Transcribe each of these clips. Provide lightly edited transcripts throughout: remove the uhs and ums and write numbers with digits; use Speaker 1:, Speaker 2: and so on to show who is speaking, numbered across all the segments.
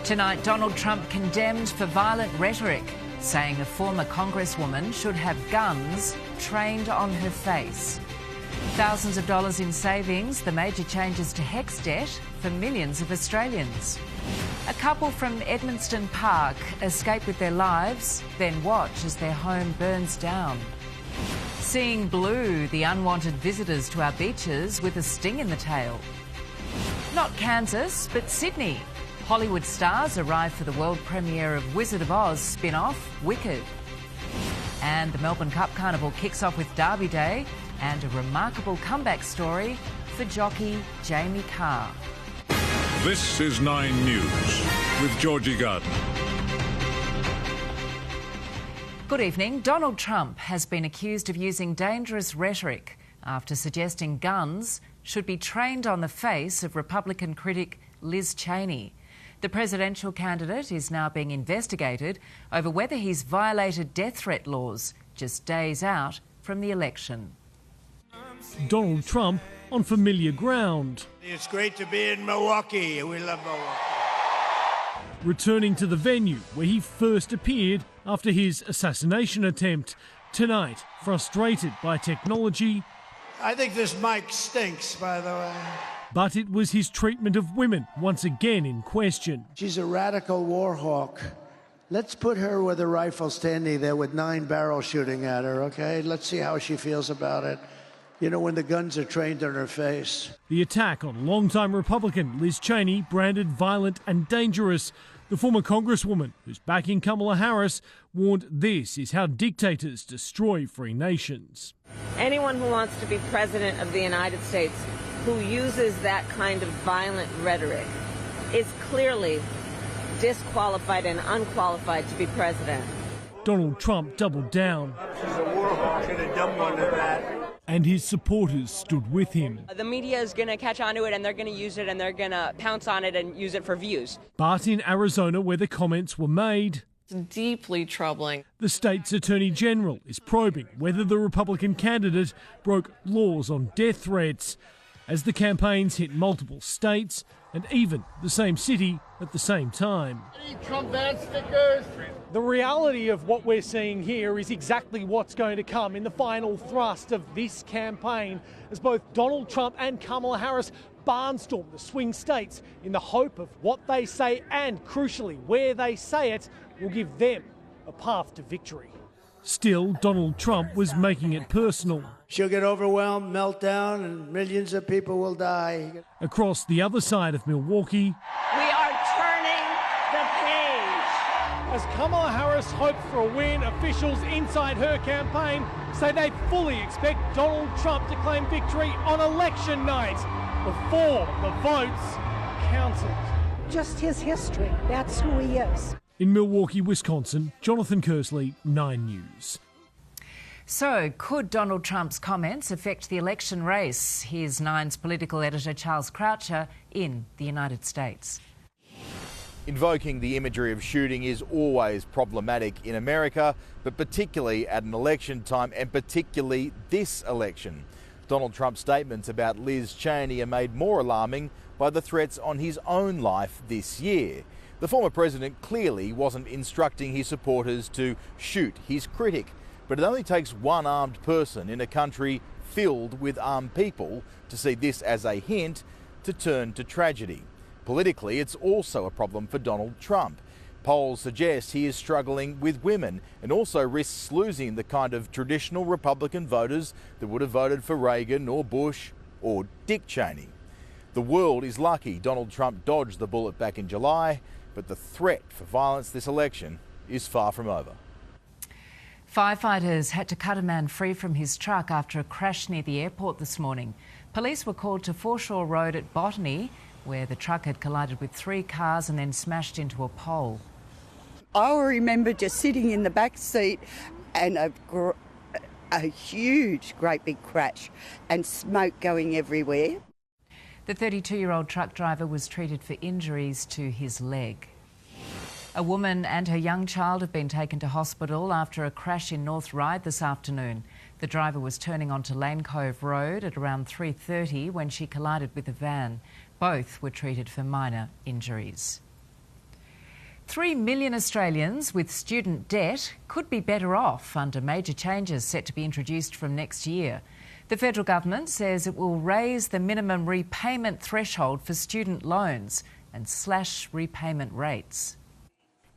Speaker 1: Tonight, Donald Trump condemned for violent rhetoric, saying a former congresswoman should have guns trained on her face. Thousands of dollars in savings, the major changes to HECS debt for millions of Australians. A couple from Edmundston Park escape with their lives, then watch as their home burns down. Seeing blue, the unwanted visitors to our beaches with a sting in the tail. Not Kansas, but Sydney. Hollywood stars arrive for the world premiere of Wizard of Oz spin-off, Wicked. And the Melbourne Cup Carnival kicks off with Derby Day and a remarkable comeback story for jockey Jamie Carr.
Speaker 2: This is 9 News with Georgie, Gardner.
Speaker 1: Good evening. Donald Trump has been accused of using dangerous rhetoric after suggesting guns should be trained on the face of Republican critic Liz Cheney. The presidential candidate is now being investigated over whether he's violated death threat laws just days out from the election.
Speaker 3: Donald Trump on familiar ground.
Speaker 4: It's great to be in Milwaukee. We love Milwaukee.
Speaker 3: Returning to the venue where he first appeared after his assassination attempt. Tonight, frustrated by technology.
Speaker 4: I think this mic stinks, by the way.
Speaker 3: But it was his treatment of women once again in question.
Speaker 4: She's a radical war hawk. Let's put her with a rifle standing there with 9 barrels shooting at her, okay? Let's see how she feels about it. You know, when the guns are trained on her face.
Speaker 3: The attack on longtime Republican Liz Cheney branded violent and dangerous. The former congresswoman, who's backing Kamala Harris, warned this is how dictators destroy free nations.
Speaker 5: Anyone who wants to be president of the United States who uses that kind of violent rhetoric is clearly disqualified and unqualified to be president.
Speaker 3: Donald Trump doubled down.
Speaker 4: She's a war hawk and a dumb one at that.
Speaker 3: And his supporters stood with him.
Speaker 6: The media is going to catch on to it and they're going to use it and they're going to pounce on it and use it for views.
Speaker 3: But in Arizona, where the comments were made,
Speaker 7: it's deeply troubling.
Speaker 3: The state's Attorney General is probing whether the Republican candidate broke laws on death threats as the campaigns hit multiple states and even the same city at the same time.
Speaker 8: Trump van stickers.
Speaker 3: The reality of what we're seeing here is exactly what's going to come in the final thrust of this campaign as both Donald Trump and Kamala Harris barnstorm the swing states in the hope of what they say and, crucially, where they say it will give them a path to victory. Still, Donald Trump was making it personal.
Speaker 4: She'll get overwhelmed, melt down, and millions of people will die.
Speaker 3: Across the other side of Milwaukee,
Speaker 5: We are turning the page.
Speaker 3: as Kamala Harris hoped for a win, officials inside her campaign say they fully expect Donald Trump to claim victory on election night before the votes counted.
Speaker 9: Just his history. That's who he is.
Speaker 3: In Milwaukee, Wisconsin, Jonathan Kersley, 9 News.
Speaker 1: So, could Donald Trump's comments affect the election race? Here's Nine's political editor Charles Croucher in the United States.
Speaker 10: Invoking the imagery of shooting is always problematic in America, but particularly at an election time, and particularly this election. Donald Trump's statements about Liz Cheney are made more alarming by the threats on his own life this year. The former president clearly wasn't instructing his supporters to shoot his critic, but it only takes one armed person in a country filled with armed people to see this as a hint to turn to tragedy. Politically, it's also a problem for Donald Trump. Polls suggest he is struggling with women and also risks losing the kind of traditional Republican voters that would have voted for Reagan or Bush or Dick Cheney. The world is lucky Donald Trump dodged the bullet back in July, but the threat for violence this election is far from over.
Speaker 1: Firefighters had to cut a man free from his truck after a crash near the airport this morning. Police were called to Foreshore Road at Botany, where the truck had collided with 3 cars and then smashed into a pole.
Speaker 11: I remember just sitting in the back seat and a huge, great big crash and smoke going everywhere.
Speaker 1: The 32-year-old truck driver was treated for injuries to his leg. A woman and her young child have been taken to hospital after a crash in North Ryde this afternoon. The driver was turning onto Lane Cove Road at around 3:30 when she collided with a van. Both were treated for minor injuries. 3 million Australians with student debt could be better off under major changes set to be introduced from next year. The federal government says it will raise the minimum repayment threshold for student loans and slash repayment rates.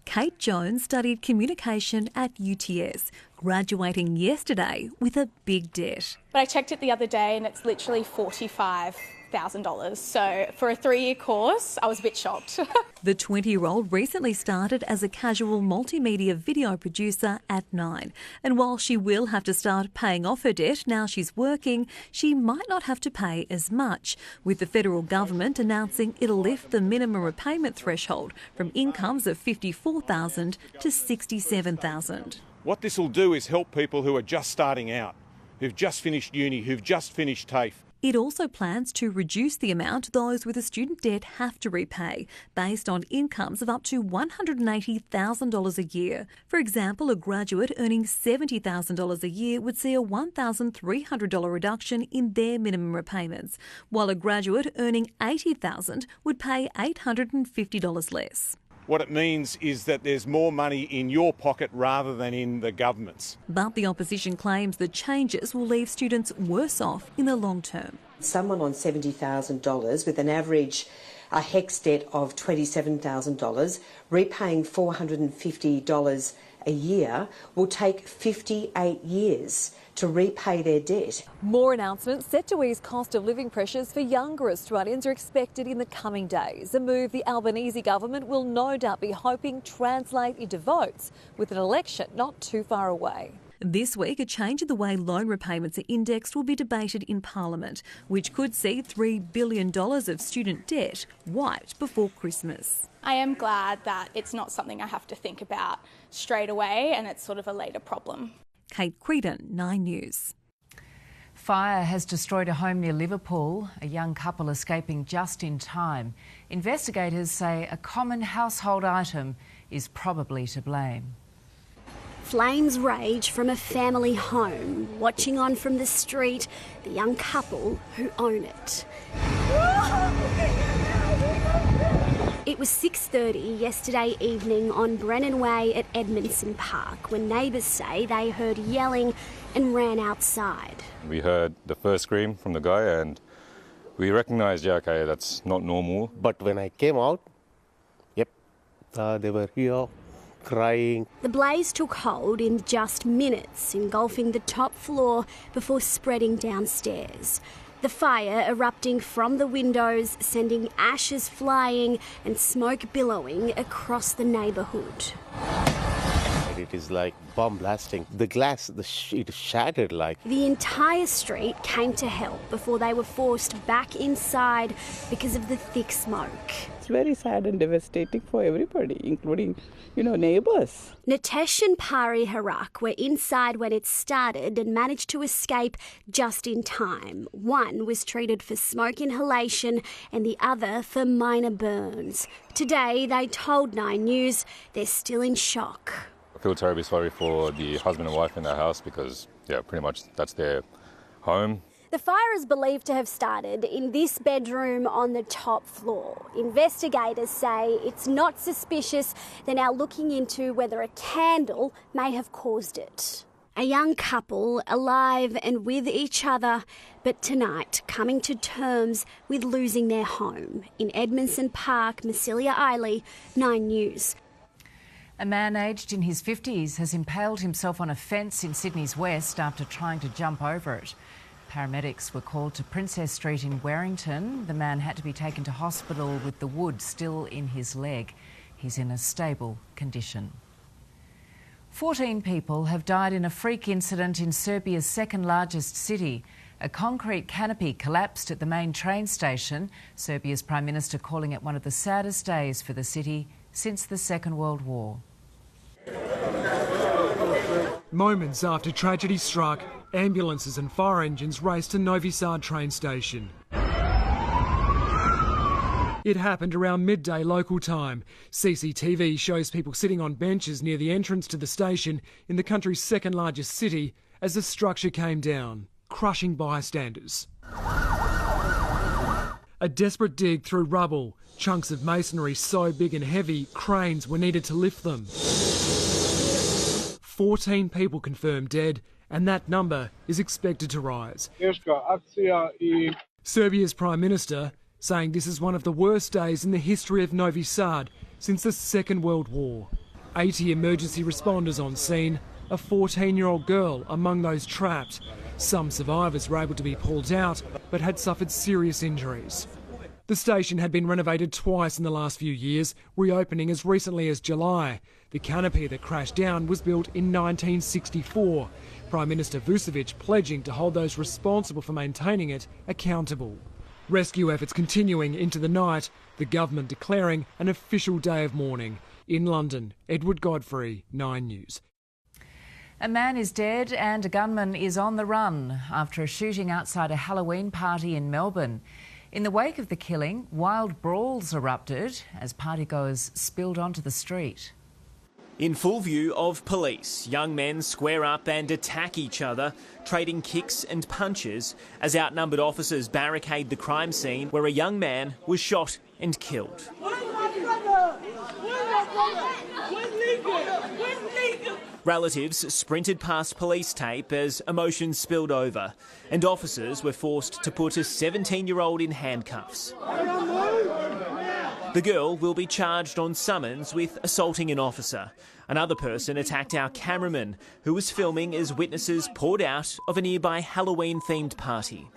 Speaker 12: Kate Jones studied communication at UTS, graduating yesterday with a big debt.
Speaker 13: But I checked it the other day and it's literally $45,000. So for a 3-year course, I was a bit shocked.
Speaker 12: The 20-year-old recently started as a casual multimedia video producer at 9. And while she will have to start paying off her debt now she's working, she might not have to pay as much, with the federal government announcing it'll lift the minimum repayment threshold from incomes of $54,000 to $67,000.
Speaker 14: What this will do is help people who are just starting out, who've just finished uni, who've just finished TAFE.
Speaker 12: It also plans to reduce the amount those with a student debt have to repay, based on incomes of up to $180,000 a year. For example, a graduate earning $70,000 a year would see a $1,300 reduction in their minimum repayments, while a graduate earning $80,000 would pay $850 less.
Speaker 14: What it means is that there's more money in your pocket rather than in the government's.
Speaker 12: But the opposition claims the changes will leave students worse off in the long term.
Speaker 15: Someone on $70,000 with an average HECS debt of $27,000, repaying $450 a year will take 58 years to repay their debt.
Speaker 12: More announcements set to ease cost of living pressures for younger Australians are expected in the coming days, a move the Albanese government will no doubt be hoping translate into votes, with an election not too far away. This week, a change in the way loan repayments are indexed will be debated in Parliament, which could see $3 billion of student debt wiped before Christmas.
Speaker 13: I am glad that it's not something I have to think about straight away and it's sort of a later problem.
Speaker 12: Kate Creedon, 9 News.
Speaker 1: Fire has destroyed a home near Liverpool, a young couple escaping just in time. Investigators say a common household item is probably to blame.
Speaker 16: Flames rage from a family home. Watching on from the street, the young couple who own it. It was 6:30 yesterday evening on Brennan Way at Edmondson Park when neighbours say they heard yelling and ran outside.
Speaker 17: We heard the first scream from the guy and we recognised, okay, that's not normal.
Speaker 18: But when I came out, they were here crying.
Speaker 16: The blaze took hold in just minutes, engulfing the top floor before spreading downstairs. The fire erupting from the windows, sending ashes flying and smoke billowing across the neighbourhood.
Speaker 18: It is like bomb blasting. The glass, it shattered like.
Speaker 16: The entire street came to help before they were forced back inside because of the thick smoke.
Speaker 19: It's very sad and devastating for everybody, including, neighbours.
Speaker 16: Nitesh and Pari Harak were inside when it started and managed to escape just in time. One was treated for smoke inhalation and the other for minor burns. Today, they told 9 News they're still in shock.
Speaker 17: I feel terribly sorry for the husband and wife in their house because, pretty much that's their home.
Speaker 16: The fire is believed to have started in this bedroom on the top floor. Investigators say it's not suspicious. They're now looking into whether a candle may have caused it. A young couple, alive and with each other, but tonight coming to terms with losing their home. In Edmondson Park, Massilia Eiley, 9 News.
Speaker 1: A man aged in his 50s has impaled himself on a fence in Sydney's west after trying to jump over it. Paramedics were called to Princess Street in Warrington. The man had to be taken to hospital with the wood still in his leg. He's in a stable condition. 14 people have died in a freak incident in Serbia's second largest city. A concrete canopy collapsed at the main train station. Serbia's Prime Minister calling it one of the saddest days for the city since the Second World War.
Speaker 3: Moments after tragedy struck, ambulances and fire engines raced to Novi Sad train station. It happened around midday local time. CCTV shows people sitting on benches near the entrance to the station in the country's second largest city as the structure came down, crushing bystanders. A desperate dig through rubble. Chunks of masonry so big and heavy, cranes were needed to lift them. 14 people confirmed dead, and that number is expected to rise. Serbia's Prime Minister saying this is one of the worst days in the history of Novi Sad since the Second World War. 80 emergency responders on scene, a 14-year-old girl among those trapped. Some survivors were able to be pulled out, but had suffered serious injuries. The station had been renovated twice in the last few years, reopening as recently as July. The canopy that crashed down was built in 1964. Prime Minister Vucevic pledging to hold those responsible for maintaining it accountable. Rescue efforts continuing into the night, the government declaring an official day of mourning. In London, Edward Godfrey, 9 News.
Speaker 1: A man is dead and a gunman is on the run after a shooting outside a Halloween party in Melbourne. In the wake of the killing, wild brawls erupted as partygoers spilled onto the street.
Speaker 20: In full view of police, young men square up and attack each other, trading kicks and punches as outnumbered officers barricade the crime scene where a young man was shot and killed. Relatives sprinted past police tape as emotions spilled over, and officers were forced to put a 17-year-old in handcuffs. The girl will be charged on summons with assaulting an officer. Another person attacked our cameraman, who was filming as witnesses poured out of a nearby Halloween-themed party.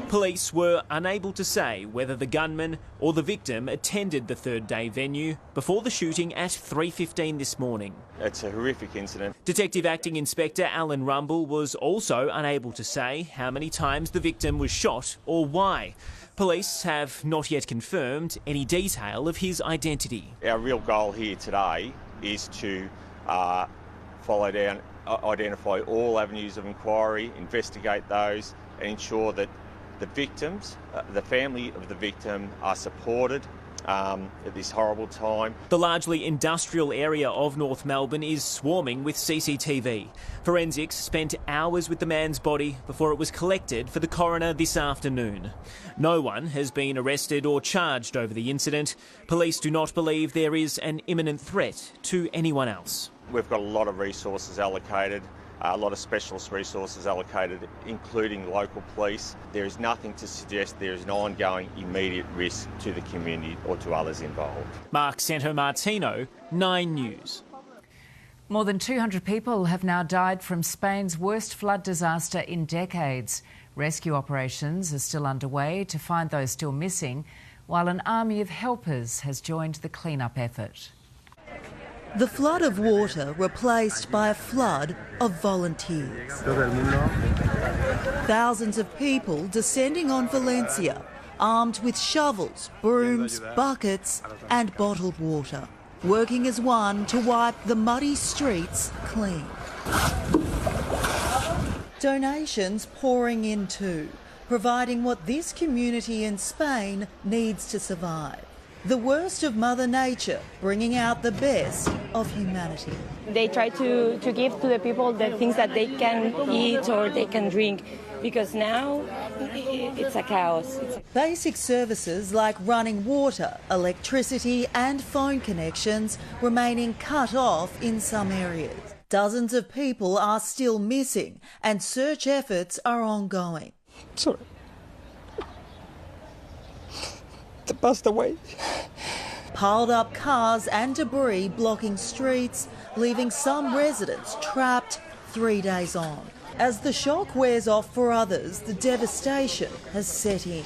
Speaker 20: Police were unable to say whether the gunman or the victim attended the third-day venue before the shooting at 3:15 this morning.
Speaker 21: It's a horrific incident.
Speaker 20: Detective Acting Inspector Alan Rumble was also unable to say how many times the victim was shot or why. Police have not yet confirmed any detail of his identity.
Speaker 21: Our real goal here today is to follow down, identify all avenues of inquiry, investigate those and ensure that the victims, the family of the victim are supported at this horrible time.
Speaker 20: The largely industrial area of North Melbourne is swarming with CCTV. Forensics spent hours with the man's body before it was collected for the coroner this afternoon. No one has been arrested or charged over the incident. Police do not believe there is an imminent threat to anyone else.
Speaker 21: We've got a lot of resources allocated. A lot of specialist resources allocated, including local police. There is nothing to suggest there is an ongoing immediate risk to the community or to others involved.
Speaker 20: Mark Santo-Martino, 9 News.
Speaker 1: More than 200 people have now died from Spain's worst flood disaster in decades. Rescue operations are still underway to find those still missing, while an army of helpers has joined the clean-up effort.
Speaker 22: The flood of water replaced by a flood of volunteers. Thousands of people descending on Valencia, armed with shovels, brooms, buckets and bottled water, working as one to wipe the muddy streets clean. Donations pouring in too, providing what this community in Spain needs to survive. The worst of Mother Nature, bringing out the best of humanity.
Speaker 23: They try to give to the people the things that they can eat or they can drink, because now it's a chaos.
Speaker 22: Basic services like running water, electricity and phone connections remaining cut off in some areas. Dozens of people are still missing and search efforts are ongoing.
Speaker 24: Sorry. They passed away.
Speaker 22: Piled up cars and debris blocking streets, leaving some residents trapped 3 days on. As the shock wears off for others, the devastation has set in.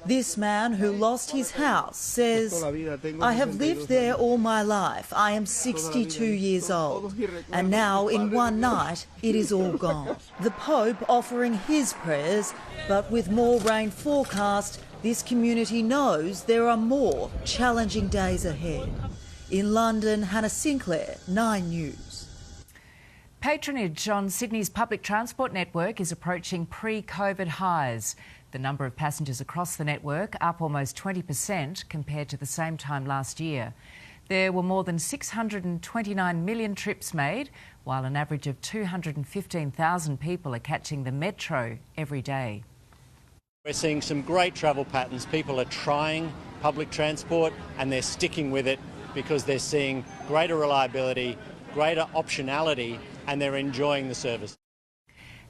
Speaker 22: This man who lost his house says, "I have lived there all my life. I am 62 years old. And now in one night, it is all gone." The Pope offering his prayers, but with more rain forecast, this community knows there are more challenging days ahead. In London, Hannah Sinclair, 9 News.
Speaker 1: Patronage on Sydney's public transport network is approaching pre-COVID highs. The number of passengers across the network up almost 20% compared to the same time last year. There were more than 629 million trips made, while an average of 215,000 people are catching the metro every day.
Speaker 2: We're seeing some great travel patterns. People are trying public transport and they're sticking with it because they're seeing greater reliability, greater optionality, and they're enjoying the service.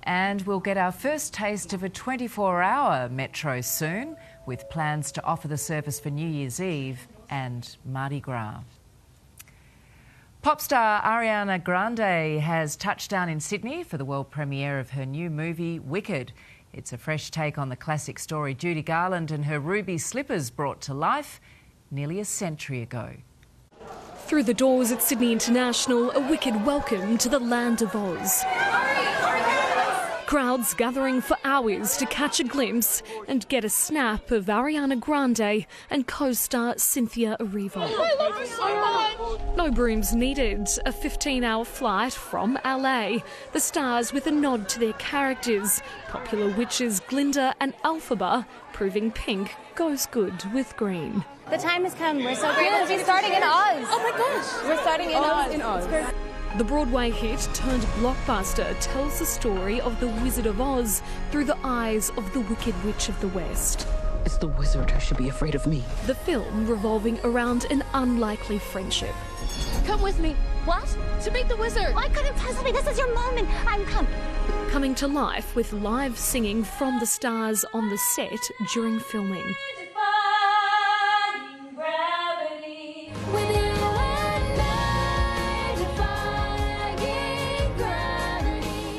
Speaker 1: And we'll get our first taste of a 24-hour metro soon, with plans to offer the service for New Year's Eve and Mardi Gras. Pop star Ariana Grande has touched down in Sydney for the world premiere of her new movie, Wicked. It's a fresh take on the classic story Judy Garland and her ruby slippers brought to life nearly a century ago.
Speaker 6: Through the doors at Sydney International, a wicked welcome to the land of Oz. Crowds gathering for hours to catch a glimpse and get a snap of Ariana Grande and co-star Cynthia Erivo.
Speaker 7: I love her so much!
Speaker 6: No brooms needed. A 15-hour flight from LA. The stars with a nod to their characters. Popular witches Glinda and Elphaba, proving pink goes good with green.
Speaker 8: The time has come. We're so grateful to be starting in Oz.
Speaker 7: Oh my gosh!
Speaker 8: We're starting in Oz.
Speaker 6: The Broadway hit turned blockbuster tells the story of the Wizard of Oz through the eyes of the Wicked Witch of the West.
Speaker 7: It's the wizard who should be afraid of me.
Speaker 6: The film revolving around an unlikely friendship.
Speaker 7: Come with me. What? To meet the wizard.
Speaker 8: I couldn't possibly. This is your moment. I'm coming.
Speaker 6: Coming to life with live singing from the stars on the set during filming.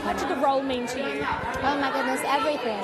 Speaker 8: What did the role mean to you? Oh my goodness, everything.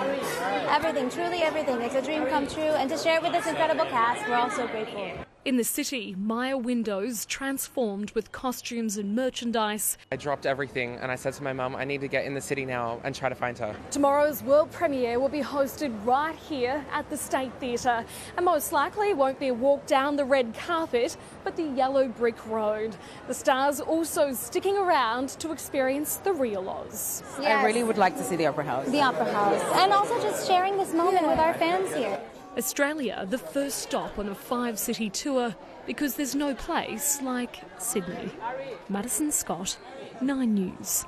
Speaker 8: Everything, truly everything. It's a dream come true, and to share it with this incredible cast, we're all so grateful.
Speaker 6: In the city, Maya Windows transformed with costumes and merchandise.
Speaker 25: I dropped everything and I said to my mum, I need to get in the city now and try to find her.
Speaker 6: Tomorrow's world premiere will be hosted right here at the State Theatre, and most likely won't be a walk down the red carpet, but the yellow brick road. The stars also sticking around to experience the real Oz.
Speaker 8: Yes.
Speaker 25: I really would like to see the Opera House.
Speaker 8: The Opera House. And also just sharing this moment with our fans here.
Speaker 6: Australia, the first stop on a 5-city tour, because there's no place like Sydney. Madison Scott, 9 News.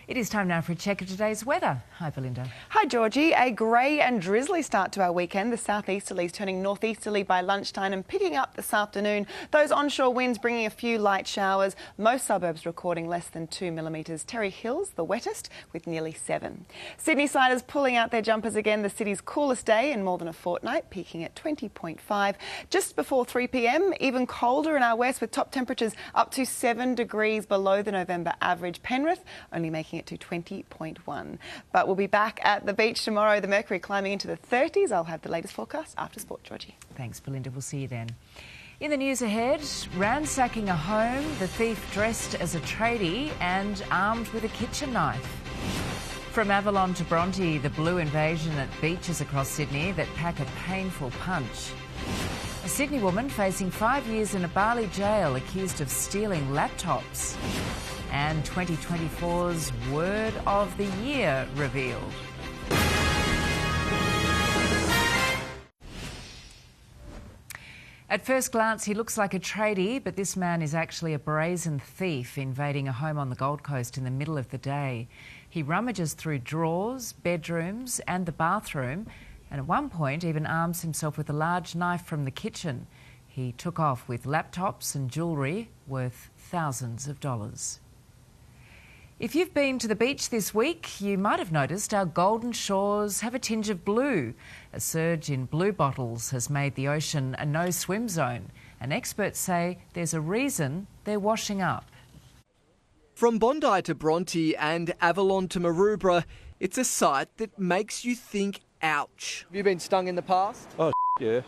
Speaker 1: It is time now for a check of today's weather. Hi, Belinda.
Speaker 26: Hi, Georgie. A grey and drizzly start to our weekend. The southeasterlies turning northeasterly by lunchtime and picking up this afternoon. Those onshore winds bringing a few light showers. Most suburbs recording less than 2 millimetres. Terry Hills, the wettest, with nearly 7. Sydney siders pulling out their jumpers again. The city's coolest day in more than a fortnight, peaking at 20.5. Just before 3 p.m, even colder in our west with top temperatures up to 7 degrees below the November average. Penrith only making it to 20.1. But we'll be back at the beach tomorrow. The mercury climbing into the 30s. I'll have the latest forecast after sport, Georgie.
Speaker 1: Thanks, Belinda. We'll see you then. In the news ahead, ransacking a home, the thief dressed as a tradie and armed with a kitchen knife. From Avalon to Bronte, the blue invasion at beaches across Sydney that pack a painful punch. A Sydney woman facing 5 years in a Bali jail accused of stealing laptops. And 2024's Word of the Year revealed. At first glance, he looks like a tradie, but this man is actually a brazen thief invading a home on the Gold Coast in the middle of the day. He rummages through drawers, bedrooms and the bathroom, and at one point even arms himself with a large knife from the kitchen. He took off with laptops and jewellery worth thousands of dollars. If you've been to the beach this week, you might have noticed our golden shores have a tinge of blue. A surge in blue bottles has made the ocean a no-swim zone, and experts say there's a reason they're washing up.
Speaker 27: From Bondi to Bronte and Avalon to Maroubra, it's a sight that makes you think, ouch.
Speaker 28: Have you been stung in the past? Oh, yeah.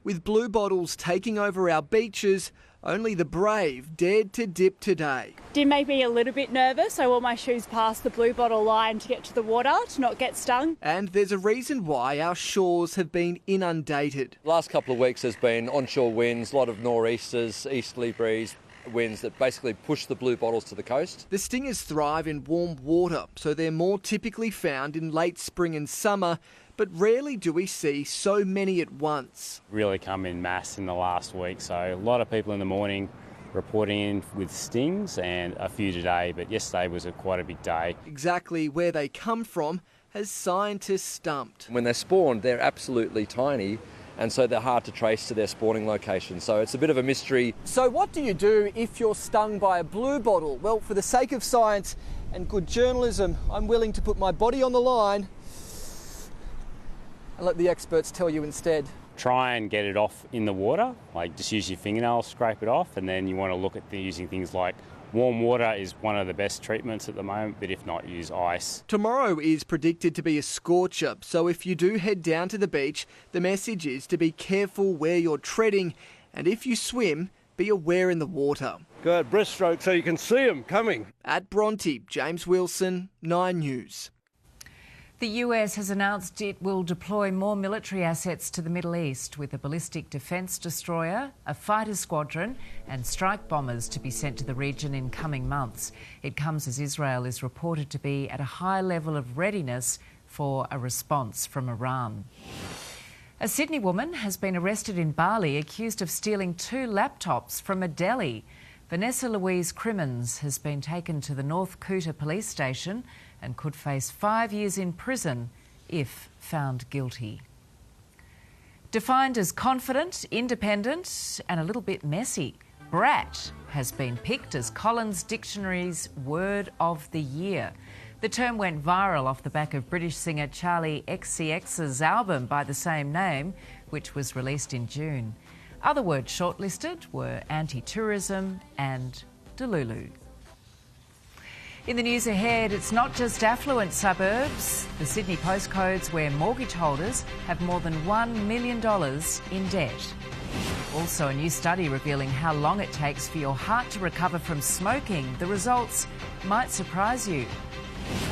Speaker 27: With blue bottles taking over our beaches, only the brave dared to dip today.
Speaker 29: Did make me a little bit nervous. I wore my shoes past the blue bottle line to get to the water to not get stung.
Speaker 27: And there's a reason why our shores have been inundated.
Speaker 28: The last couple of weeks there's been onshore winds, a lot of nor'easters, easterly breeze winds that basically push the blue bottles to the coast.
Speaker 27: The stingers thrive in warm water, so they're more typically found in late spring and summer, but rarely do we see so many at once.
Speaker 4: Really come in mass in the last week, so a lot of people in the morning reporting in with stings and a few today, but yesterday was quite a big day.
Speaker 27: Exactly where they come from has scientists stumped.
Speaker 28: When they're spawned, they're absolutely tiny, and so they're hard to trace to their spawning location. So it's a bit of a mystery.
Speaker 27: So what do you do if you're stung by a blue bottle? Well, for the sake of science and good journalism, I'm willing to put my body on the line and let the experts tell you instead.
Speaker 4: Try and get it off in the water, like just use your fingernail, scrape it off, and then you want to look at using things like warm water is one of the best treatments at the moment, but if not, use ice.
Speaker 27: Tomorrow is predicted to be a scorcher, so if you do head down to the beach, the message is to be careful where you're treading, and if you swim, be aware in the water.
Speaker 5: Go at breaststroke so you can see them coming.
Speaker 27: At Bronte, James Wilson, 9 News.
Speaker 1: The US has announced it will deploy more military assets to the Middle East, with a ballistic defence destroyer, a fighter squadron and strike bombers to be sent to the region in coming months. It comes as Israel is reported to be at a high level of readiness for a response from Iran. A Sydney woman has been arrested in Bali accused of stealing 2 laptops from a deli. Vanessa Louise Crimmins has been taken to the North Kuta police station and could face 5 years in prison if found guilty. Defined as confident, independent and a little bit messy, brat has been picked as Collins Dictionary's Word of the Year. The term went viral off the back of British singer Charlie XCX's album by the same name, which was released in June. Other words shortlisted were anti-tourism and delulu. In the news ahead, it's not just affluent suburbs. The Sydney postcodes where mortgage holders have more than $1 million in debt. Also, a new study revealing how long it takes for your heart to recover from smoking. The results might surprise you.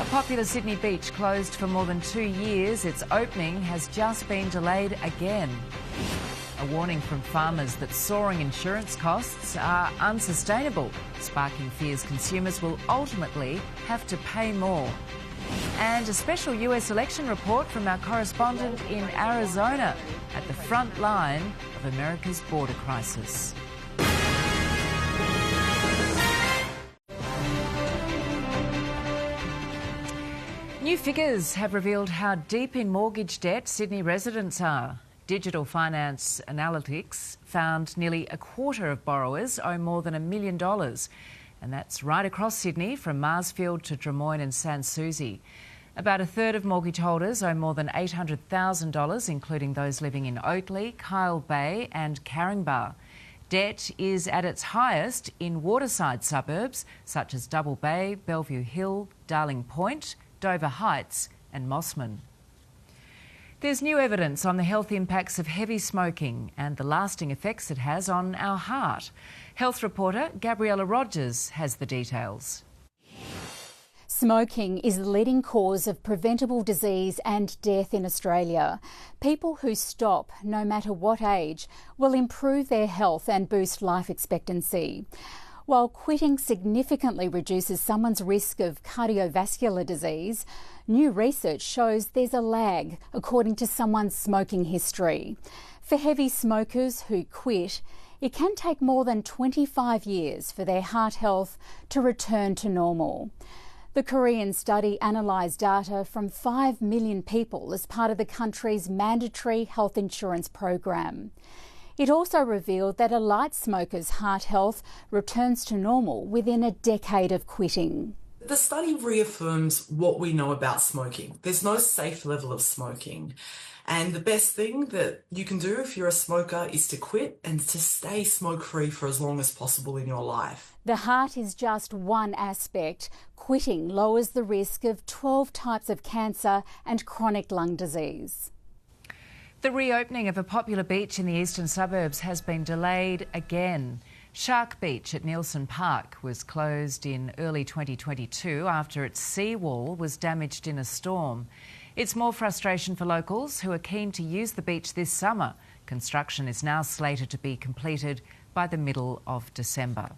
Speaker 1: A popular Sydney beach closed for more than 2 years. Its opening has just been delayed again. A warning from farmers that soaring insurance costs are unsustainable, sparking fears consumers will ultimately have to pay more. And a special US election report from our correspondent in Arizona at the front line of America's border crisis. New figures have revealed how deep in mortgage debt Sydney residents are. Digital Finance Analytics found nearly a quarter of borrowers owe more than $1 million. And that's right across Sydney, from Marsfield to Drummoyne and Sans Souci. About a third of mortgage holders owe more than $800,000, including those living in Oakley, Kyle Bay and Caringbah. Debt is at its highest in waterside suburbs such as Double Bay, Bellevue Hill, Darling Point, Dover Heights and Mossman. There's new evidence on the health impacts of heavy smoking and the lasting effects it has on our heart. Health reporter Gabriella Rogers has the details.
Speaker 9: Smoking is the leading cause of preventable disease and death in Australia. People who stop, no matter what age, will improve their health and boost life expectancy. While quitting significantly reduces someone's risk of cardiovascular disease, new research shows there's a lag according to someone's smoking history. For heavy smokers who quit, it can take more than 25 years for their heart health to return to normal. The Korean study analysed data from 5 million people as part of the country's mandatory health insurance program. It also revealed that a light smoker's heart health returns to normal within a decade of quitting.
Speaker 10: The study reaffirms what we know about smoking. There's no safe level of smoking. And the best thing that you can do if you're a smoker is to quit and to stay smoke-free for as long as possible in your life.
Speaker 9: The heart is just one aspect. Quitting lowers the risk of 12 types of cancer and chronic lung disease.
Speaker 1: The reopening of a popular beach in the eastern suburbs has been delayed again. Shark Beach at Nielsen Park was closed in early 2022 after its seawall was damaged in a storm. It's more frustration for locals who are keen to use the beach this summer. Construction is now slated to be completed by the middle of December.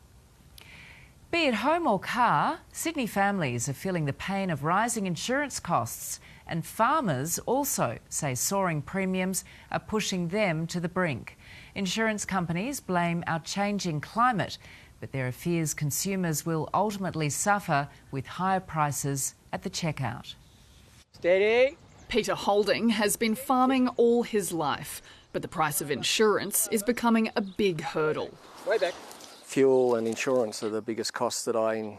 Speaker 1: Be it home or car, Sydney families are feeling the pain of rising insurance costs, and farmers also say soaring premiums are pushing them to the brink. Insurance companies blame our changing climate, but there are fears consumers will ultimately suffer with higher prices at the checkout.
Speaker 11: Steady. Peter Holding has been farming all his life, but the price of insurance is becoming a big hurdle. Way back.
Speaker 12: Fuel and insurance are the biggest costs that I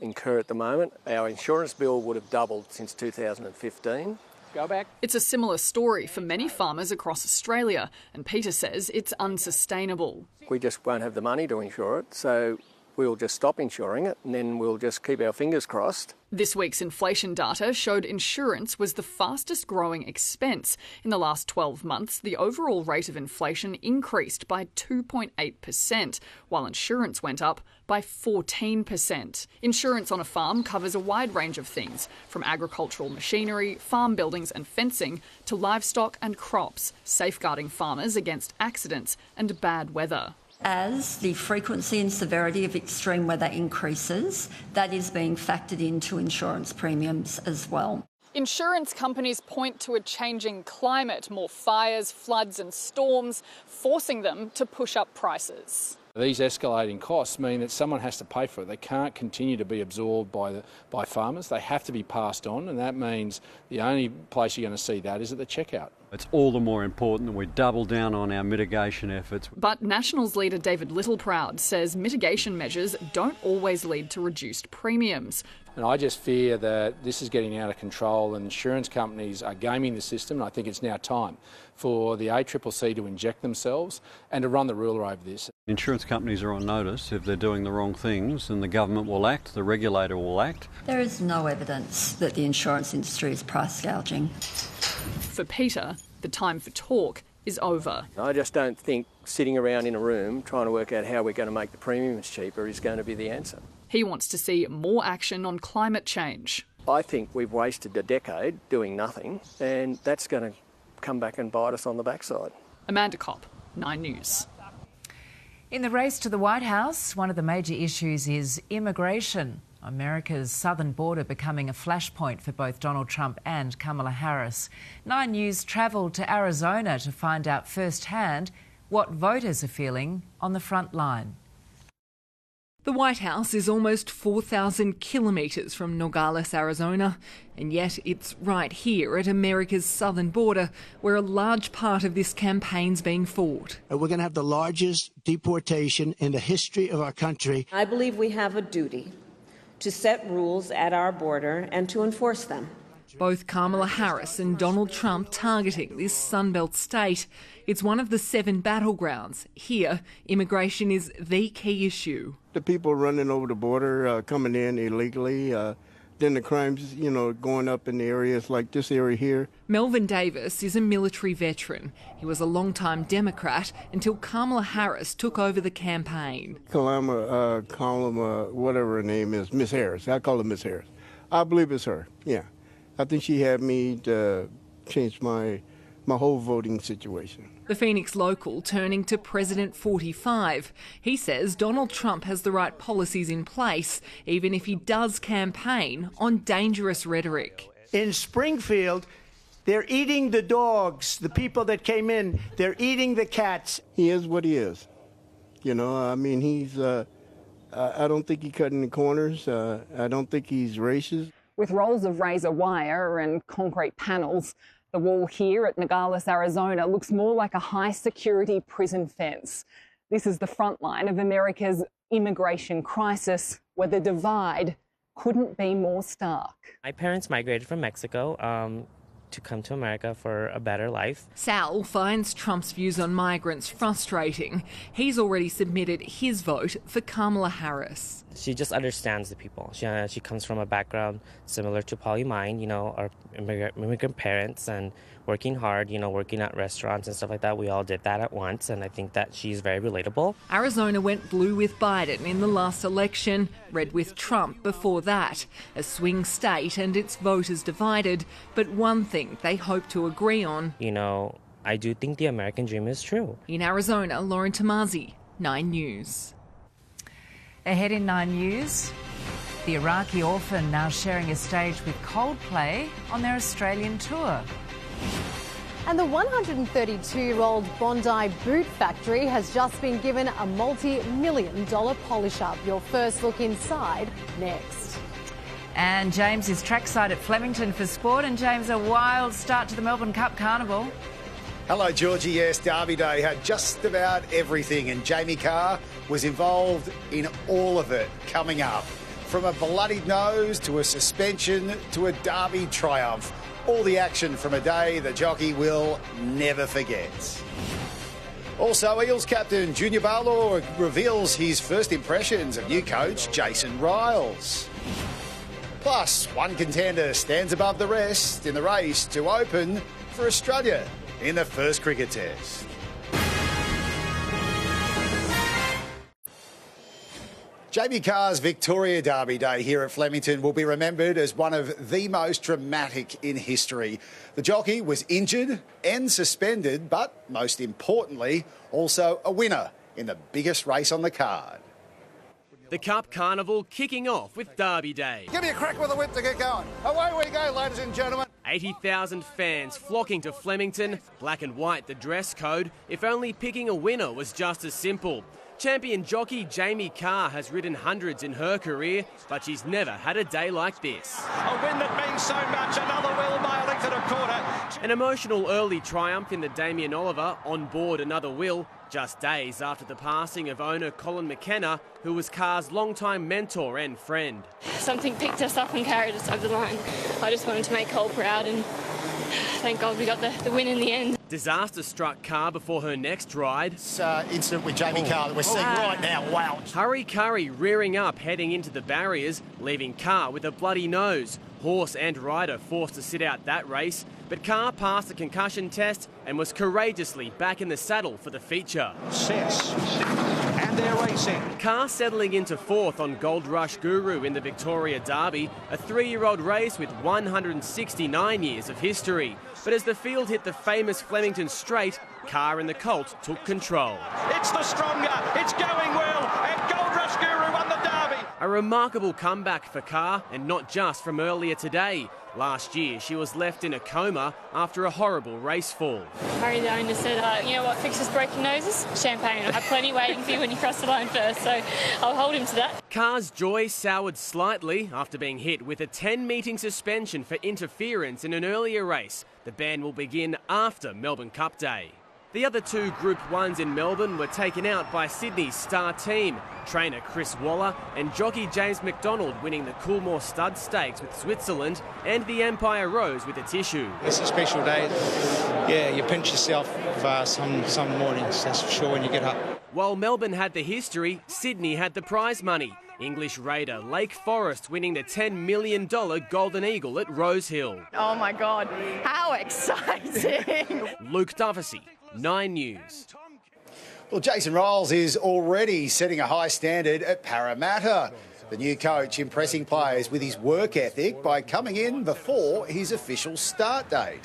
Speaker 12: incur at the moment. Our insurance bill would have doubled since 2015.
Speaker 11: Go back. It's a similar story for many farmers across Australia, and Peter says it's unsustainable.
Speaker 12: We just won't have the money to insure it, so we'll just stop insuring it and then we'll just keep our fingers crossed.
Speaker 11: This week's inflation data showed insurance was the fastest growing expense. In the last 12 months, the overall rate of inflation increased by 2.8%, while insurance went up by 14%. Insurance on a farm covers a wide range of things, from agricultural machinery, farm buildings and fencing, to livestock and crops, safeguarding farmers against accidents and bad weather.
Speaker 13: As the frequency and severity of extreme weather increases, that is being factored into insurance premiums as well.
Speaker 11: Insurance companies point to a changing climate, more fires, floods and storms, forcing them to push up prices.
Speaker 14: These escalating costs mean that someone has to pay for it. They can't continue to be absorbed by farmers. They have to be passed on, and that means the only place you're going to see that is at the checkout.
Speaker 15: It's all the more important that we double down on our mitigation efforts.
Speaker 11: But Nationals leader David Littleproud says mitigation measures don't always lead to reduced premiums.
Speaker 14: And I just fear that this is getting out of control and insurance companies are gaming the system, and I think it's now time for the ACCC to inject themselves and to run the ruler over this.
Speaker 15: Insurance companies are on notice. If they're doing the wrong things, then the government will act, the regulator will act.
Speaker 13: There is no evidence that the insurance industry is price gouging.
Speaker 11: For Peter, the time for talk is over.
Speaker 12: I just don't think sitting around in a room trying to work out how we're going to make the premiums cheaper is going to be the answer.
Speaker 11: He wants to see more action on climate change.
Speaker 12: I think we've wasted a decade doing nothing, and that's going to come back and bite us on the backside.
Speaker 11: Amanda Kopp, 9 News.
Speaker 1: In the race to the White House, one of the major issues is immigration. America's southern border becoming a flashpoint for both Donald Trump and Kamala Harris. 9 News travelled to Arizona to find out firsthand what voters are feeling on the front line.
Speaker 11: The White House is almost 4,000 kilometres from Nogales, Arizona, and yet it's right here at America's southern border where a large part of this campaign's being fought.
Speaker 16: We're going to have the largest deportation in the history of our country.
Speaker 17: I believe we have a duty to set rules at our border and to enforce them.
Speaker 11: Both Kamala Harris and Donald Trump targeting this Sunbelt state. It's one of the 7 battlegrounds. Here, immigration is the key issue.
Speaker 16: The people running over the border, coming in illegally, then the crimes, going up in the areas like this area here.
Speaker 11: Melvin Davis is a military veteran. He was a long-time Democrat until Kamala Harris took over the campaign.
Speaker 16: Kalama, whatever her name is, Miss Harris. I call her Miss Harris. I believe it's her, yeah. I think she had me to change my whole voting situation.
Speaker 11: The Phoenix local turning to President 45. He says Donald Trump has the right policies in place, even if he does campaign on dangerous rhetoric.
Speaker 16: In Springfield, they're eating the dogs, the people that came in, they're eating the cats. He is what he is. He's, I don't think he cut any corners. I don't think he's racist.
Speaker 18: With rolls of razor wire and concrete panels, the wall here at Nogales, Arizona looks more like a high-security prison fence. This is the front line of America's immigration crisis, where the divide couldn't be more stark.
Speaker 19: My parents migrated from Mexico to come to America for a better life.
Speaker 11: Sal finds Trump's views on migrants frustrating. He's already submitted his vote for Kamala Harris.
Speaker 19: She just understands the people. She comes from a background similar to probably mine, our immigrant parents, and working hard, working at restaurants and stuff like that. We all did that at once, and I think that she's very relatable.
Speaker 11: Arizona went blue with Biden in the last election, red with Trump before that. A swing state and its voters divided, but one thing they hope to agree on.
Speaker 19: I do think the American dream is true.
Speaker 11: In Arizona, Lauren Tomasi, 9 News.
Speaker 1: Ahead in 9 News, the Iraqi orphan now sharing a stage with Coldplay on their Australian tour.
Speaker 2: And the 132-year-old Bondi Boot factory has just been given a multi-million-dollar polish-up. Your first look inside next.
Speaker 1: And James is trackside at Flemington for sport. And James, a wild start to the Melbourne Cup Carnival.
Speaker 3: Hello, Georgie. Yes, Derby Day had just about everything, and Jamie Carr was involved in all of it coming up. From a bloodied nose to a suspension to a Derby triumph. All the action from a day the jockey will never forget. Also, Eels captain Junior Barlow reveals his first impressions of new coach Jason Riles. Plus, one contender stands above the rest in the race to open for Australia in the first cricket test. Jamie Carr's Victoria Derby Day here at Flemington will be remembered as one of the most dramatic in history. The jockey was injured and suspended, but most importantly, also a winner in the biggest race on the card.
Speaker 7: The Cup Carnival kicking off with Derby Day.
Speaker 3: Give me a crack with the whip to get going. Away we go, ladies and gentlemen.
Speaker 7: 80,000 fans flocking to Flemington, black and white the dress code, if only picking a winner was just as simple. Champion jockey Jamie Carr has ridden hundreds in her career, but she's never had a day like this.
Speaker 20: A win that means so much, another will by a length and a quarter.
Speaker 7: An emotional early triumph in the Damien Oliver, on board another will, just days after the passing of owner Colin McKenna, who was Carr's longtime mentor and friend.
Speaker 21: Something picked us up and carried us over the line. I just wanted to make Cole proud, and thank God we got the win in the end.
Speaker 7: Disaster struck Carr before her next ride.
Speaker 3: This incident with Jamie Carr that we're seeing right now, wow.
Speaker 7: Hurry Curry rearing up heading into the barriers, leaving Carr with a bloody nose. Horse and rider forced to sit out that race, but Carr passed the concussion test and was courageously back in the saddle for the feature.
Speaker 20: Six. And they're racing.
Speaker 7: Carr settling into fourth on Gold Rush Guru in the Victoria Derby, a 3-year-old race with 169 years of history. But as the field hit the famous Flemington Straight, Carr and the colt took control.
Speaker 20: It's the stronger, it's going well, and Gold Rush Guru won the Derby.
Speaker 7: A remarkable comeback for Carr, and not just from earlier today. Last year, she was left in a coma after a horrible race fall.
Speaker 21: Harry, the owner, said, you know what fixes broken noses? Champagne. I have plenty waiting for you when you cross the line first, so I'll hold him to that.
Speaker 7: Carr's joy soured slightly after being hit with a 10-meeting suspension for interference in an earlier race. The ban will begin after Melbourne Cup Day. The other two Group 1s in Melbourne were taken out by Sydney's star team. Trainer Chris Waller and jockey James McDonald winning the Coolmore Stud Stakes with Switzerland and the Empire Rose with its issue.
Speaker 22: It's a special day. Yeah, you pinch yourself some mornings, that's for sure, when you get up.
Speaker 7: While Melbourne had the history, Sydney had the prize money. English raider Lake Forest winning the $10 million Golden Eagle at Rosehill.
Speaker 23: Oh my God, how exciting!
Speaker 7: Luke Duffy, 9 News.
Speaker 3: Well, Jason Riles is already setting a high standard at Parramatta. The new coach impressing players with his work ethic by coming in before his official start date.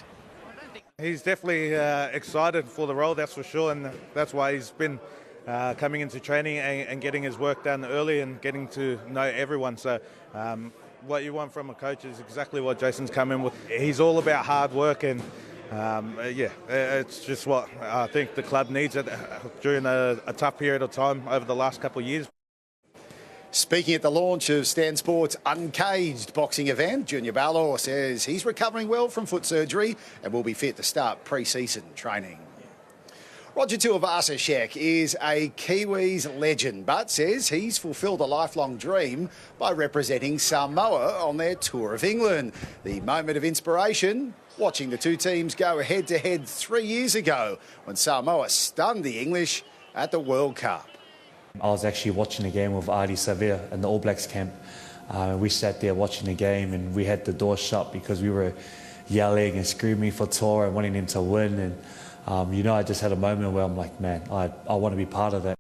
Speaker 24: He's definitely excited for the role, that's for sure, and that's why he's been coming into training and getting his work done early and getting to know everyone. So what you want from a coach is exactly what Jason's come in with. He's all about hard work, and it's just what I think the club needs during a tough period of time over the last couple of years.
Speaker 3: Speaking at the launch of Stan Sport's Uncaged boxing event, Junior Barlow says he's recovering well from foot surgery and will be fit to start pre-season training. Roger Tuivasa-Sheck is a Kiwis legend, but says he's fulfilled a lifelong dream by representing Samoa on their tour of England. The moment of inspiration, watching the two teams go head-to-head 3 years ago when Samoa stunned the English at the World Cup.
Speaker 25: I was actually watching a game with Adi Savir in the All Blacks camp. We sat there watching the game and we had the door shut because we were yelling and screaming for Tora and wanting him to win. And I just had a moment where I'm like, man, I want to be part of that.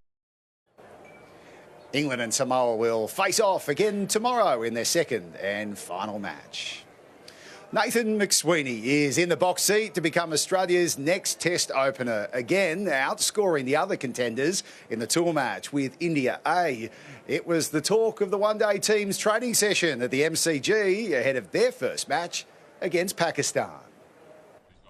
Speaker 3: England and Samoa will face off again tomorrow in their second and final match. Nathan McSweeney is in the box seat to become Australia's next Test opener, again outscoring the other contenders in the tour match with India A. It was the talk of the one-day team's training session at the MCG ahead of their first match against Pakistan.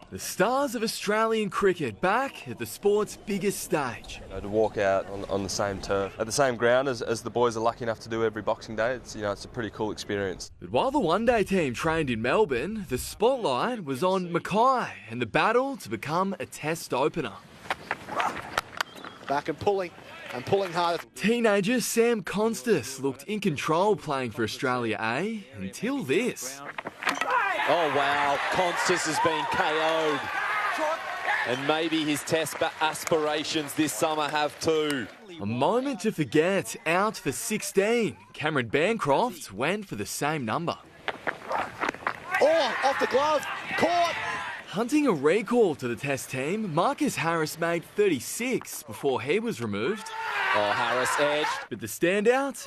Speaker 4: The stars of Australian cricket back at the sport's biggest stage.
Speaker 5: To walk out on the same turf, at the same ground as the boys are lucky enough to do every Boxing Day, it's a pretty cool experience.
Speaker 4: But while the one-day team trained in Melbourne, the spotlight was on Mackay and the battle to become a Test opener.
Speaker 6: Back and pulling hard.
Speaker 4: Teenager Sam Constas looked in control playing for Australia A until this.
Speaker 8: Oh wow, Constas has been KO'd. And maybe his Test aspirations this summer have too.
Speaker 4: A moment to forget, out for 16. Cameron Bancroft went for the same number.
Speaker 6: Oh, off the glove, caught.
Speaker 4: Hunting a recall to the Test team, Marcus Harris made 36 before he was removed.
Speaker 8: Oh, Harris edged.
Speaker 4: But the standout?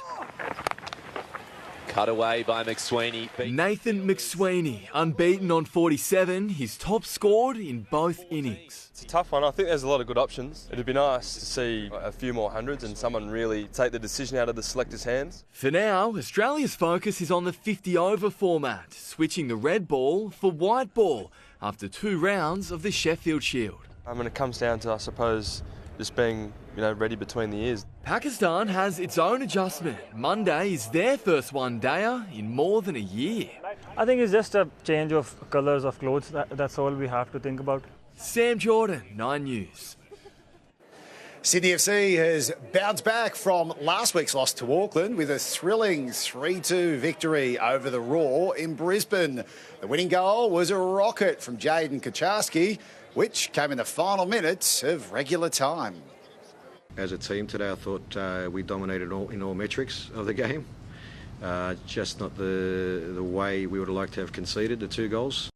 Speaker 8: Cut away by McSweeney.
Speaker 4: Nathan McSweeney, unbeaten on 47, his top scored in both innings.
Speaker 5: It's a tough one. I think there's a lot of good options. It'd be nice to see a few more hundreds and someone really take the decision out of the selectors' hands.
Speaker 4: For now, Australia's focus is on the 50-over format, switching the red ball for white ball after 2 rounds of the Sheffield Shield.
Speaker 5: It comes down to, I suppose, just being ready between the ears.
Speaker 4: Pakistan has its own adjustment. Monday is their first one-dayer in more than a year.
Speaker 10: I think it's just a change of colours of clothes. That's all we have to think about.
Speaker 4: Sam Jordan, 9 News.
Speaker 3: Sydney FC has bounced back from last week's loss to Auckland with a thrilling 3-2 victory over the Raw in Brisbane. The winning goal was a rocket from Jaden Kucharski, which came in the final minutes of regular time.
Speaker 26: As a team today, I thought we dominated in all metrics of the game. Just not the way we would have liked to have conceded the 2 goals.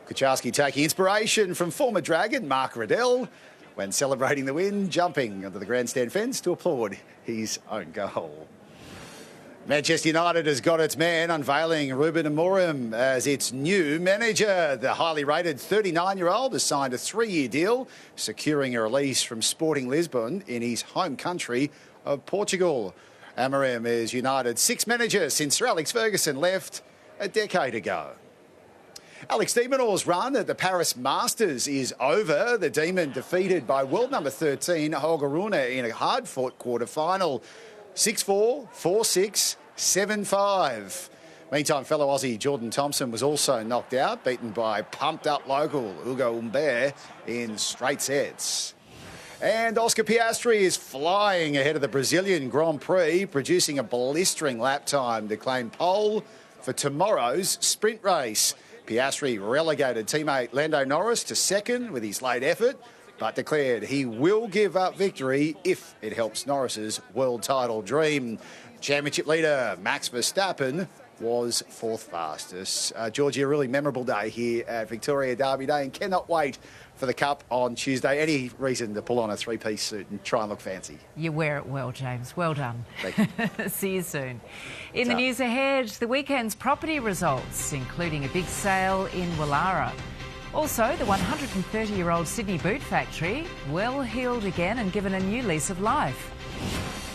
Speaker 3: Kucharski taking inspiration from former Dragon Mark Riddell when celebrating the win, jumping under the grandstand fence to applaud his own goal. Manchester United has got its man, unveiling Ruben Amorim as its new manager. The highly rated 39-year-old has signed a 3-year deal, securing a release from Sporting Lisbon in his home country of Portugal. Amorim is United's 6th manager since Sir Alex Ferguson left a decade ago. Alex de Minaur's run at the Paris Masters is over. The Demon defeated by world number 13 Holger Rune in a hard-fought quarter-final. 6-4, 4-6, 7-5. Meantime, fellow Aussie Jordan Thompson was also knocked out, beaten by pumped-up local Hugo Humbert in straight sets. And Oscar Piastri is flying ahead of the Brazilian Grand Prix, producing a blistering lap time to claim pole for tomorrow's sprint race. Piastri relegated teammate Lando Norris to 2nd with his late effort, but declared he will give up victory if it helps Norris's world title dream. Championship leader Max Verstappen was 4th fastest. Georgie, a really memorable day here at Victoria Derby Day, and cannot wait for the Cup on Tuesday. Any reason to pull on a 3-piece suit and try and look fancy?
Speaker 1: You wear it well, James. Well done.
Speaker 3: Thank you.
Speaker 1: See you soon. In the news ahead, the weekend's property results, including a big sale in Wallara. Also, the 130-year-old Sydney boot factory, well healed again and given a new lease of life.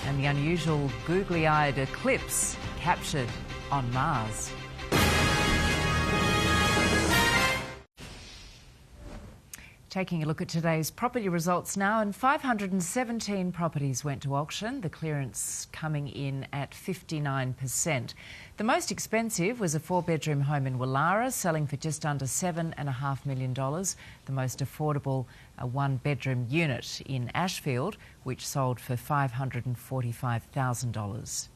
Speaker 1: And the unusual googly-eyed eclipse captured on Mars. Taking a look at today's property results now, and 517 properties went to auction, the clearance coming in at 59%. The most expensive was a 4-bedroom home in Wallara, selling for just under $7.5 million. The most affordable, a 1-bedroom unit in Ashfield, which sold for $545,000.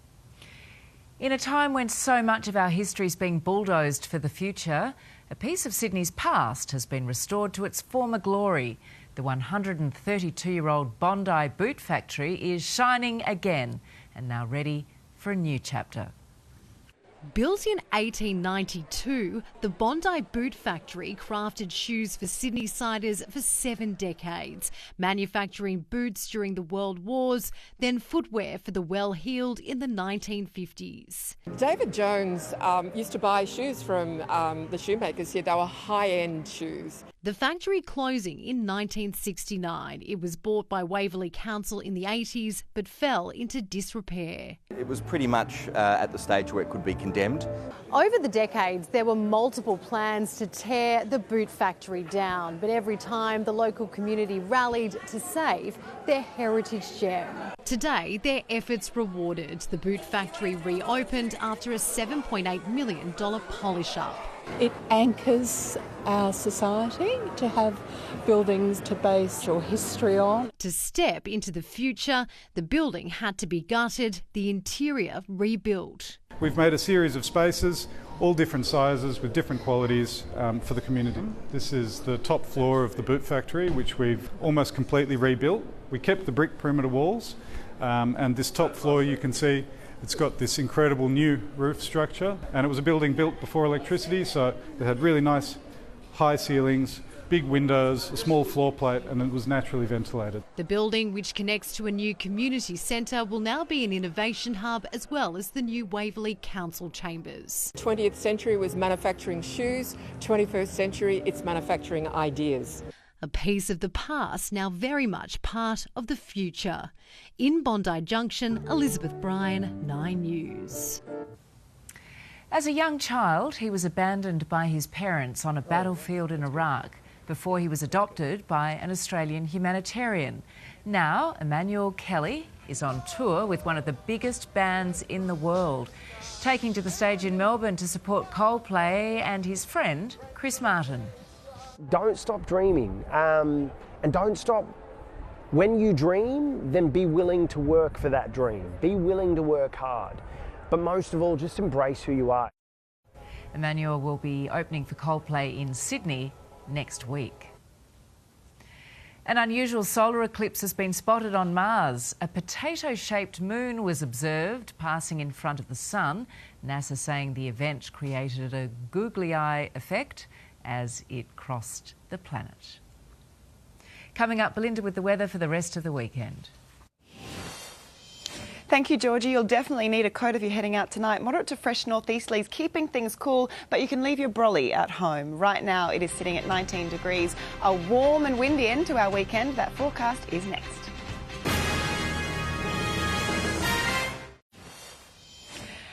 Speaker 1: In a time when so much of our history is being bulldozed for the future, a piece of Sydney's past has been restored to its former glory. The 132-year-old Bondi Boot factory is shining again and now ready for a new chapter.
Speaker 2: Built in 1892, the Bondi Boot factory crafted shoes for Sydney-siders for 7 decades, manufacturing boots during the World Wars, then footwear for the well-heeled in the 1950s.
Speaker 9: David Jones used to buy shoes from the shoemakers here. They were high-end shoes.
Speaker 2: The factory closing in 1969. It was bought by Waverley Council in the 80s but fell into disrepair.
Speaker 12: It was pretty much at the stage where it could be condemned.
Speaker 2: Over the decades, there were multiple plans to tear the boot factory down, but every time the local community rallied to save their heritage gem. Today, their efforts rewarded. The boot factory reopened after a $7.8 million polish-up.
Speaker 13: It anchors our society to have buildings to base your history on.
Speaker 2: To step into the future, the building had to be gutted, the interior rebuilt.
Speaker 14: We've made a series of spaces, all different sizes with different qualities for the community. This is the top floor of the boot factory, which we've almost completely rebuilt. We kept the brick perimeter walls, and this top floor you can see it's got this incredible new roof structure, and it was a building built before electricity, so it had really nice high ceilings, big windows, a small floor plate, and it was naturally ventilated.
Speaker 2: The building, which connects to a new community centre, will now be an innovation hub as well as the new Waverley Council chambers.
Speaker 9: 20th century was manufacturing shoes, 21st century it's manufacturing ideas.
Speaker 2: A piece of the past, now very much part of the future. In Bondi Junction, Elizabeth Bryan, 9 News.
Speaker 1: As a young child, he was abandoned by his parents on a battlefield in Iraq before he was adopted by an Australian humanitarian. Now, Emmanuel Kelly is on tour with one of the biggest bands in the world, taking to the stage in Melbourne to support Coldplay and his friend, Chris Martin.
Speaker 15: Don't stop dreaming, and don't stop. When you dream, then be willing to work for that dream. Be willing to work hard. But most of all, just embrace who you are.
Speaker 1: Emmanuel will be opening for Coldplay in Sydney next week. An unusual solar eclipse has been spotted on Mars. A potato-shaped moon was observed passing in front of the sun. NASA saying the event created a googly eye effect as it crossed the planet. Coming up, Belinda with the weather for the rest of the weekend.
Speaker 17: Thank you, Georgie. You'll definitely need a coat if you're heading out tonight. Moderate to fresh northeasterlies, keeping things cool, but you can leave your brolly at home. Right now, it is sitting at 19 degrees. A warm and windy end to our weekend. That forecast is next.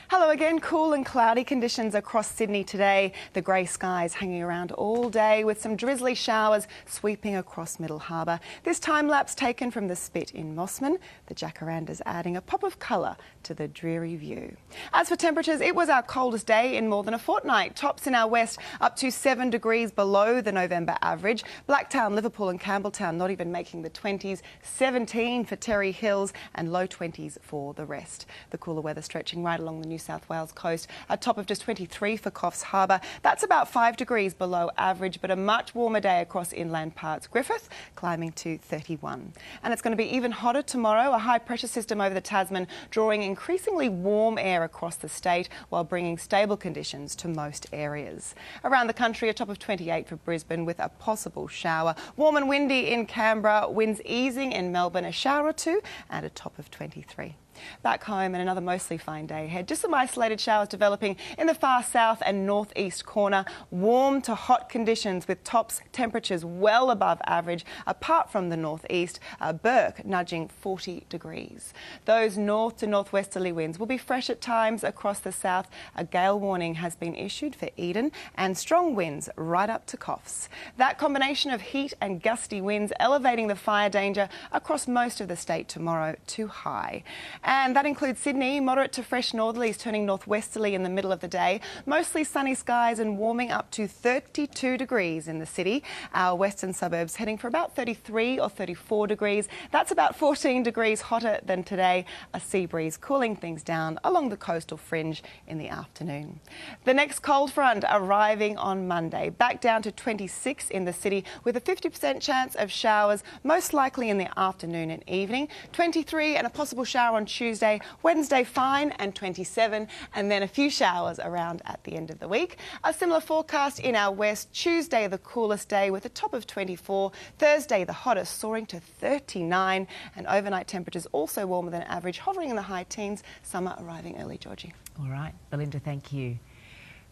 Speaker 17: Hello again. Cool and cloudy conditions across Sydney today. The grey skies hanging around all day with some drizzly showers sweeping across Middle Harbour. This time lapse taken from the Spit in Mossman. The jacarandas adding a pop of colour to the dreary view. As for temperatures, it was our coldest day in more than a fortnight. Tops in our west up to 7 degrees below the November average. Blacktown, Liverpool and Campbelltown not even making the 20s. 17 for Terry Hills and low 20s for the rest. The cooler weather stretching right along the New South Wales coast. A top of just 23 for Coffs Harbour. That's about 5 degrees below average, but a much warmer day across inland parts. Griffith climbing to 31. And it's going to be even hotter tomorrow. A high pressure system over the Tasman drawing increasingly warm air across the state while bringing stable conditions to most areas. Around the country, a top of 28 for Brisbane with a possible shower. Warm and windy in Canberra, winds easing in Melbourne, a shower or two, and a top of 23. Back home and another mostly fine day ahead. Just some isolated showers developing in the far south and northeast corner. Warm to hot conditions with tops temperatures well above average apart from the northeast. Burke nudging 40 degrees. Those north to northwesterly winds will be fresh at times across the south. A gale warning has been issued for Eden and strong winds right up to Coffs. That combination of heat and gusty winds elevating the fire danger across most of the state tomorrow to high. And that includes Sydney, moderate to fresh northerlies turning northwesterly in the middle of the day. Mostly sunny skies and warming up to 32 degrees in the city. Our western suburbs heading for about 33 or 34 degrees. That's about 14 degrees hotter than today. A sea breeze cooling things down along the coastal fringe in the afternoon. The next cold front arriving on Monday. Back down to 26 in the city with a 50% chance of showers, most likely in the afternoon and evening. 23 and a possible shower on Tuesday, Wednesday fine and 27, and then a few showers around at the end of the week. A similar forecast in our west. Tuesday the coolest day with a top of 24, Thursday the hottest soaring to 39, and overnight temperatures also warmer than average, hovering in the high teens, summer arriving early, Georgie.
Speaker 1: All right, Belinda, thank you.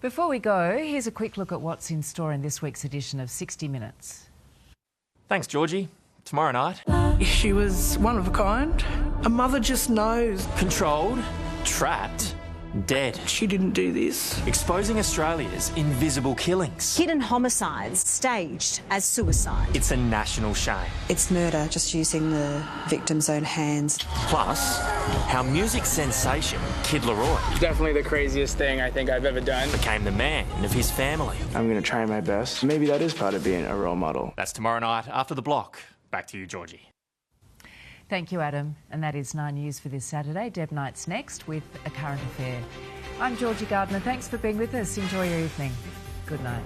Speaker 1: Before we go, here's a quick look at what's in store in this week's edition of 60 Minutes.
Speaker 11: Thanks, Georgie. Tomorrow night.
Speaker 16: She was one of a kind. A mother just knows.
Speaker 11: Controlled, trapped, dead.
Speaker 16: She didn't do this.
Speaker 11: Exposing Australia's invisible killings.
Speaker 18: Hidden homicides staged as suicide.
Speaker 11: It's a national shame.
Speaker 19: It's murder, just using the victim's own hands.
Speaker 11: Plus, how music sensation Kid Laroi
Speaker 20: definitely the craziest thing I think I've ever done.
Speaker 11: Became the man of his family.
Speaker 20: I'm going to try my best. Maybe that is part of being a role model.
Speaker 11: That's tomorrow night after the block. Back to you, Georgie.
Speaker 1: Thank you, Adam. And that is 9 News for this Saturday. Deb Knight's next with a current affair. I'm Georgie Gardner. Thanks for being with us. Enjoy your evening. Good night.